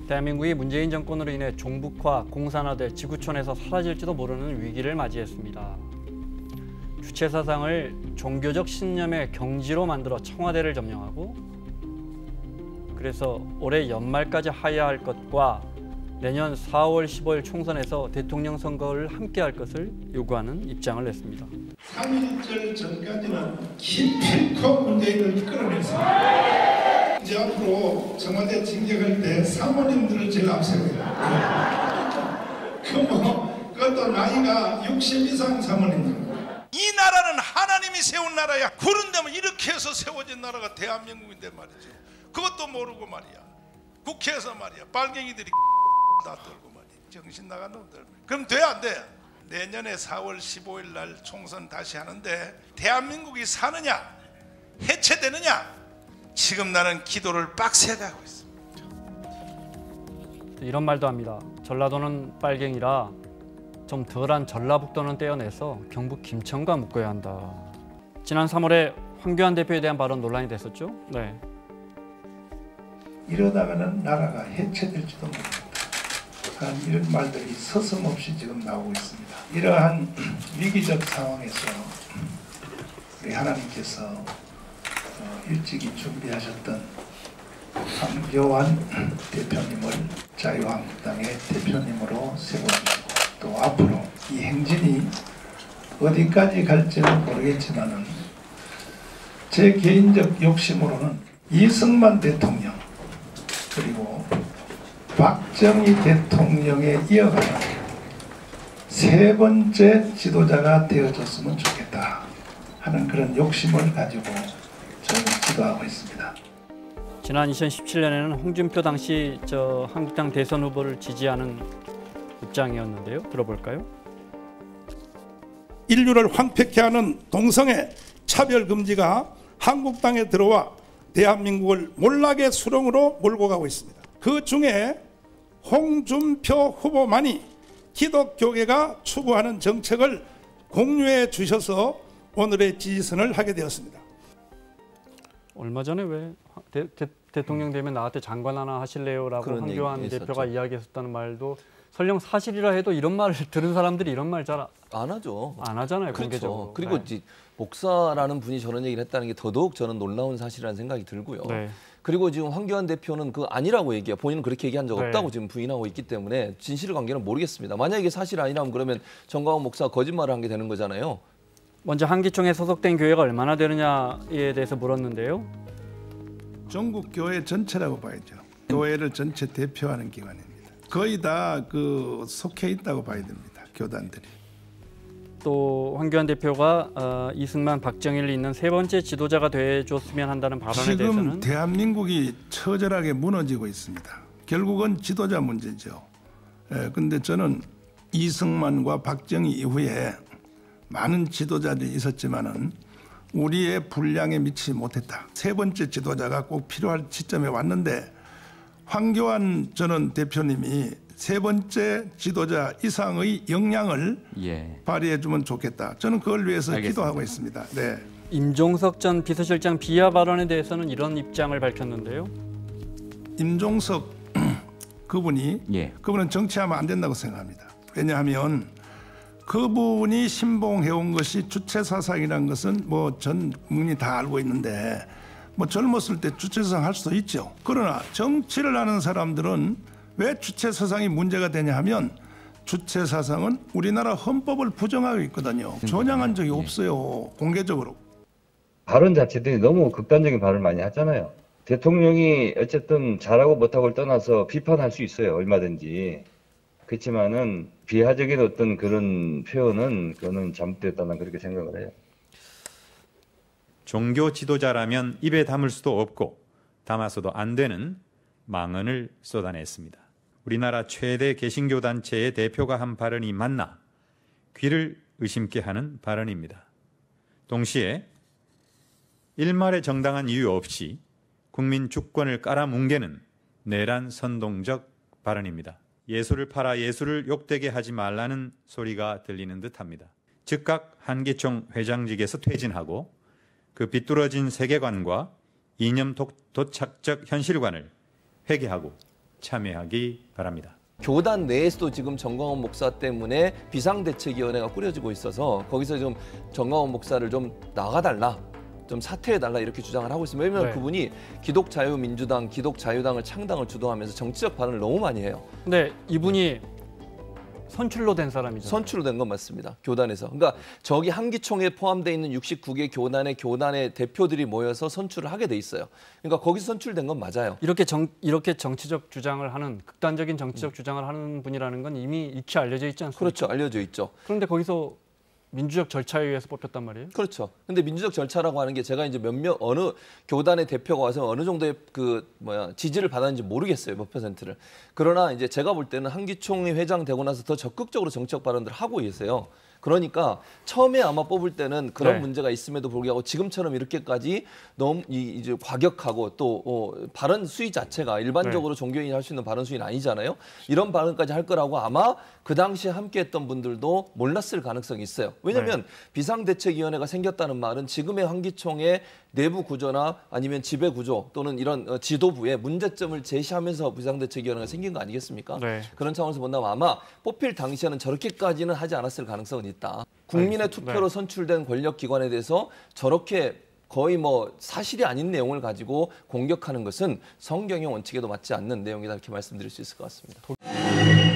대한민국이 문재인 정권으로 인해 종북화, 공산화돼 지구촌에서 사라질지도 모르는 위기를 맞이했습니다. 주체 사상을 종교적 신념의 경지로 만들어 청와대를 점령하고, 그래서 올해 연말까지 하야 할 것과 내년 4월 15일 총선에서 대통령 선거를 함께 할 것을 요구하는 입장을 냈습니다. 3.1절 전까지는 기필코 문재인을 끌어내서 이제 앞으로 청와대 징계할 때 사모님들을 제일 앞세워요. 그것도 나이가 60 이상 사모님들. 이 나라는 하나님이 세운 나라야. 그런데면 이렇게 해서 세워진 나라가 대한민국인데 말이죠. 그것도 모르고 말이야. 국회에서 말이야. 빨갱이들이 다 떨고 말이야. 정신 나간 놈들. 그럼 돼 안 돼? 내년에 4월 15일 날 총선 다시 하는데 대한민국이 사느냐 해체되느냐, 지금 나는 기도를 빡세게 하고 있습니다. 이런 말도 합니다. 전라도는 빨갱이라 좀 덜한 전라북도는 떼어내서 경북 김천과 묶어야 한다. 지난 3월에 황교안 대표에 대한 발언 논란이 됐었죠. 네. 이러다가는 나라가 해체될지도 모릅니다. 이런 말들이 서슴없이 지금 나오고 있습니다. 이러한 위기적 상황에서 우리 하나님께서 일찍이 준비하셨던 황교안 대표님을 자유한국당의 대표님으로 세워주시고, 또 앞으로 이 행진이 어디까지 갈지는 모르겠지만은 제 개인적 욕심으로는 이승만 대통령 그리고 박정희 대통령에 이어가는 세 번째 지도자가 되어줬으면 좋겠다 하는 그런 욕심을 가지고 저는 기도하고 있습니다. 지난 2017년에는 홍준표 당시 한국당 대선 후보를 지지하는 입장이었는데요. 들어볼까요? 인류를 황폐케 하는 동성애 차별금지가 한국당에 들어와 대한민국을 몰락의 수렁으로 몰고 가고 있습니다. 그 중에 홍준표 후보만이 기독교계가 추구하는 정책을 공유해 주셔서 오늘의 지지선을 하게 되었습니다. 얼마 전에 왜 대통령 되면 나한테 장관 하나 하실래요라고 황교안 대표가 이야기했었다는 말도 설령 사실이라 해도 이런 말을 들은 사람들이 이런 말 잘 안 하죠. 안 하잖아요. 그렇죠. 공개적으로. 그리고 네. 목사라는 분이 저런 얘기를 했다는 게 더더욱 저는 놀라운 사실이라는 생각이 들고요. 네. 그리고 지금 황교안 대표는 그 아니라고 얘기해요. 본인은 그렇게 얘기한 적 네. 없다고 지금 부인하고 있기 때문에 진실관계는 모르겠습니다. 만약에 이게 사실 아니라면 그러면 정광훈 목사가 거짓말을 한 게 되는 거잖아요. 먼저 한기총에 소속된 교회가 얼마나 되느냐에 대해서 물었는데요. 전국 교회 전체라고 봐야죠. 교회를 전체 대표하는 기관입니다. 거의 다 속해 있다고 봐야 됩니다. 교단들이. 또 황교안 대표가 이승만, 박정희를 잇는 세 번째 지도자가 돼줬으면 한다는 발언에 대해서는 지금 대한민국이 처절하게 무너지고 있습니다. 결국은 지도자 문제죠. 근데 저는 이승만과 박정희 이후에 많은 지도자들이 있었지만은 우리의 분량에 미치지 못했다. 세 번째 지도자가 꼭 필요할 시점에 왔는데 황교안 저는 대표님이 세 번째 지도자 이상의 역량을 발휘해주면 좋겠다. 저는 그걸 위해서 기도하고 있습니다. 네. 임종석 전 비서실장 비하 발언에 대해서는 이런 입장을 밝혔는데요. 임종석 그분은 정치하면 안 된다고 생각합니다. 왜냐하면 그분이 신봉해온 것이 주체사상이라는 것은 뭐 전 국민이 다 알고 있는데 뭐 젊었을 때 주체사상 할 수도 있죠. 그러나 정치를 하는 사람들은 왜 주체사상이 문제가 되냐 하면 주체사상은 우리나라 헌법을 부정하고 있거든요. 전향한 적이 없어요. 공개적으로. 발언 자체들이 너무 극단적인 발언을 많이 하잖아요. 대통령이 어쨌든 잘하고 못하고를 떠나서 비판할 수 있어요. 얼마든지. 그렇지만은 비하적인 어떤 그런 표현은 그거는 잘못됐다는 그렇게 생각을 해요. 종교 지도자라면 입에 담을 수도 없고 담아서도 안 되는 망언을 쏟아냈습니다. 우리나라 최대 개신교 단체의 대표가 한 발언이 맞나 귀를 의심케 하는 발언입니다. 동시에 일말의 정당한 이유 없이 국민 주권을 깔아뭉개는 내란 선동적 발언입니다. 예수를 팔아 예수를 욕되게 하지 말라는 소리가 들리는 듯합니다. 즉각 한기총 회장직에서 퇴진하고 그 비뚤어진 세계관과 이념 도착적 현실관을 회개하고 참여하기 바랍니다. 교단 내에서도 지금 정광훈 목사 때문에 비상대책위원회가 꾸려지고 있어서 거기서 좀 정광훈 목사를 좀 나가달라, 좀 사퇴해달라 이렇게 주장을 하고 있습니다. 왜냐하면 네. 그분이 기독자유민주당, 기독자유당을 창당을 주도하면서 정치적 발언을 너무 많이 해요. 근데 이분이 선출로 된 사람이죠. 선출로 된 건 맞습니다. 교단에서. 그러니까 저기 한기총에 포함되어 있는 69개 교단의 대표들이 모여서 선출을 하게 돼 있어요. 그러니까 거기서 선출된 건 맞아요. 이렇게 정치적 주장을 하는, 극단적인 정치적 주장을 하는 분이라는 건 이미 익히 알려져 있지 않습니까? 그렇죠. 알려져 있죠. 그런데 거기서 민주적 절차에 의해서 뽑혔단 말이에요. 그렇죠. 근데 민주적 절차라고 하는 게 제가 이제 어느 교단의 대표가 와서 어느 정도의 지지를 받았는지 모르겠어요. 몇 %를. 그러나 이제 제가 볼 때는 한기총이 회장 되고 나서 더 적극적으로 정치적 발언들을 하고 계세요. 그러니까 처음에 아마 뽑을 때는 그런 네. 문제가 있음에도 불구하고 지금처럼 이렇게까지 너무 이제 과격하고 또 발언 수위 자체가 일반적으로 종교인이 할 수 있는 발언 수위는 아니잖아요. 이런 발언까지 할 거라고 아마 그 당시에 함께했던 분들도 몰랐을 가능성이 있어요. 왜냐하면 비상대책위원회가 생겼다는 말은 지금의 한기총의 내부 구조나 아니면 지배 구조 또는 이런 지도부의 문제점을 제시하면서 비상대책위원회가 생긴 거 아니겠습니까? 네. 그런 차원에서 본다면 아마 뽑힐 당시에는 저렇게까지는 하지 않았을 가능성은 있다. 국민의 투표로 선출된 권력기관에 대해서 저렇게 거의 사실이 아닌 내용을 가지고 공격하는 것은 성경의 원칙에도 맞지 않는 내용이다 이렇게 말씀드릴 수 있을 것 같습니다.